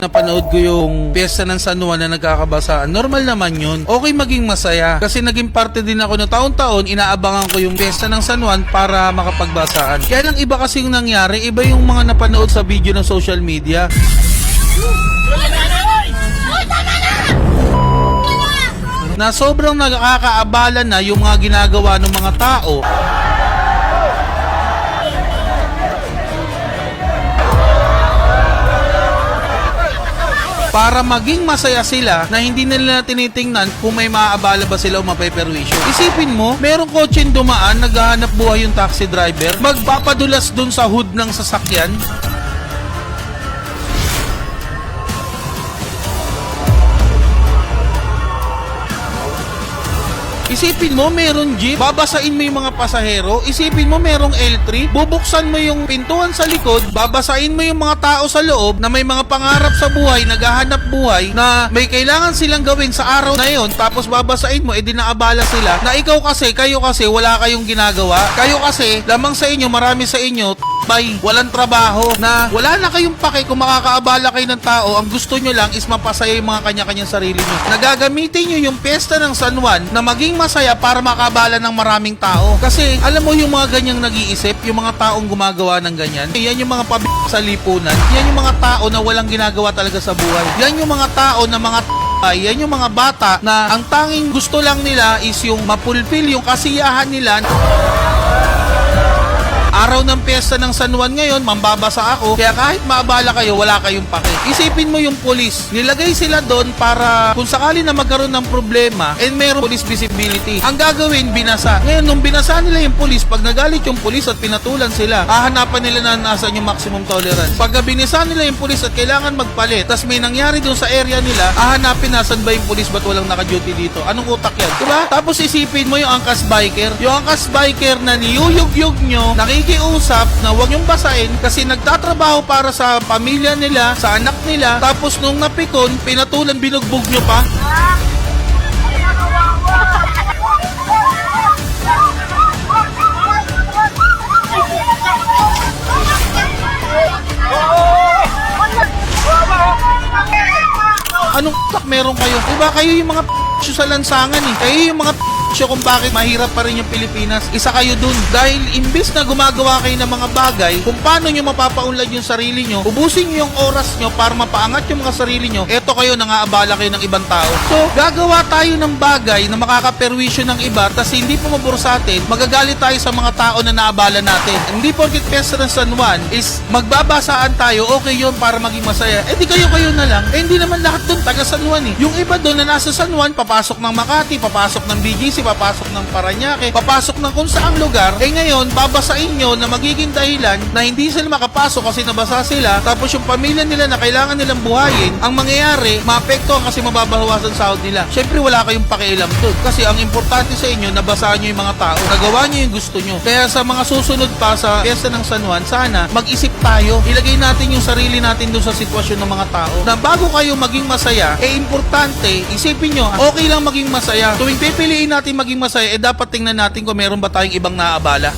Napanood ko yung piyesta ng San Juan na nagkakabasaan. Normal naman yun. Okay maging masaya. Kasi naging parte din ako na taon-taon, inaabangan ko yung piyesta ng San Juan para makapagbasaan. Kaya lang iba kasi yung nangyari, iba yung mga napanood sa video ng social media. Na sobrang nakakaabala na yung mga ginagawa ng mga tao. Para maging masaya sila na hindi nila tinitingnan kung may maaabala ba sila o mapeperwisyo. Isipin mo, merong kotseng dumaan, naghahanap buhay yung taxi driver, magpapadulas dun sa hood ng sasakyan. Isipin mo, merong jeep, babasain mo yung mga pasahero. Isipin mo, merong L3, bubuksan mo yung pintuan sa likod, babasain mo yung mga tao sa loob na may mga pangarap sa buhay, naghahanap buhay, na may kailangan silang gawin sa araw na yon. Tapos babasain mo, edi naabala sila na ikaw kasi, kayo kasi, wala kayong ginagawa. Kayo kasi, lamang sa inyo, marami sa inyo, walang trabaho, na wala na kayong pake kung makakaabala kayo ng tao. Ang gusto nyo lang is mapasaya yung mga kanya-kanyang sarili nyo. Nagagamitin nyo yung piyesta ng San Juan na maging masaya para makabala ng maraming tao. Kasi alam mo yung mga ganyang nag-iisip, yung mga taong gumagawa ng ganyan, yan yung mga sa lipunan, yan yung mga tao na walang ginagawa talaga sa buhay. Yan yung mga tao na mga yan yung mga bata na ang tanging gusto lang nila is yung mapulpil yung kasiyahan nila. Araw ng piyesta ng San Juan ngayon, mambabasa ako, kaya kahit maabala kayo, wala kayong pake. Isipin mo yung pulis, nilagay sila doon para kung sakali na magkaroon ng problema, and meron police visibility. Ang gagawin, binasa. Ngayon, nung binasa nila yung pulis, pag nagalit yung pulis at pinatulan sila, hahanapan nila na nasan yung maximum tolerance. Pag binasa nila yung pulis at kailangan magpalit, tas may nangyari doon sa area nila, hahanapin nasan ba yung pulis, ba't walang naka-duty dito? Anong utak yan? Diba? Tapos isipin mo yung angkas biker. Yung angkas biker na niyuyug-yug nyo, nakikiusap na huwag niyong basain kasi nagtatrabaho para sa pamilya nila, sa anak nila, tapos nung napikon, pinatulan, binugbog nyo pa. Anong meron kayo? Diba kayo yung mga sa lansangan eh. Kayo yung mga kung bakit mahirap pa rin yung Pilipinas. Isa kayo dun. Dahil imbis na gumagawa kayo ng mga bagay, kung paano nyo mapapaunlad yung sarili nyo, ubusin nyo yung oras nyo para mapaangat yung mga sarili nyo, eto kayo, nangaabala kayo ng ibang tao. So, gagawa tayo ng bagay na makakaperwisyo ng iba, tas hindi pumabor sa atin, magagalit tayo sa mga tao na naabala natin. Hindi porket piyesta ng San Juan is magbabasaan tayo, okay yun para maging masaya. Eh di kayo na lang. Eh hindi naman lahat dun taga San Juan eh. Yung iba dun na nasa San Juan, papasok ng Makati, papasok ng BGC, papasok ng Parañaque, papasok ng kung saang lugar, eh ngayon, babasain nyo na magiging dahilan na hindi sila makapasok kasi nabasa sila, tapos yung pamilya nila na kailangan nilang buhayin, ang mangyayari, maapektuhan kasi mababawasan sahod nila. Syempre, wala kayong pakialam doon. Kasi ang importante sa inyo, nabasaan nyo yung mga tao, nagawa nyo yung gusto nyo. Kaya sa mga susunod pa sa piyesta ng San Juan, sana mag-isip tayo, ilagay natin yung sarili natin doon sa sitwasyon ng mga tao, na bago kayo maging masaya, eh importante, isipin nyo, okay lang maging masaya. Tuwing pipiliin natin maging masaya, dapat tingnan natin kung meron ba tayong ibang naabala.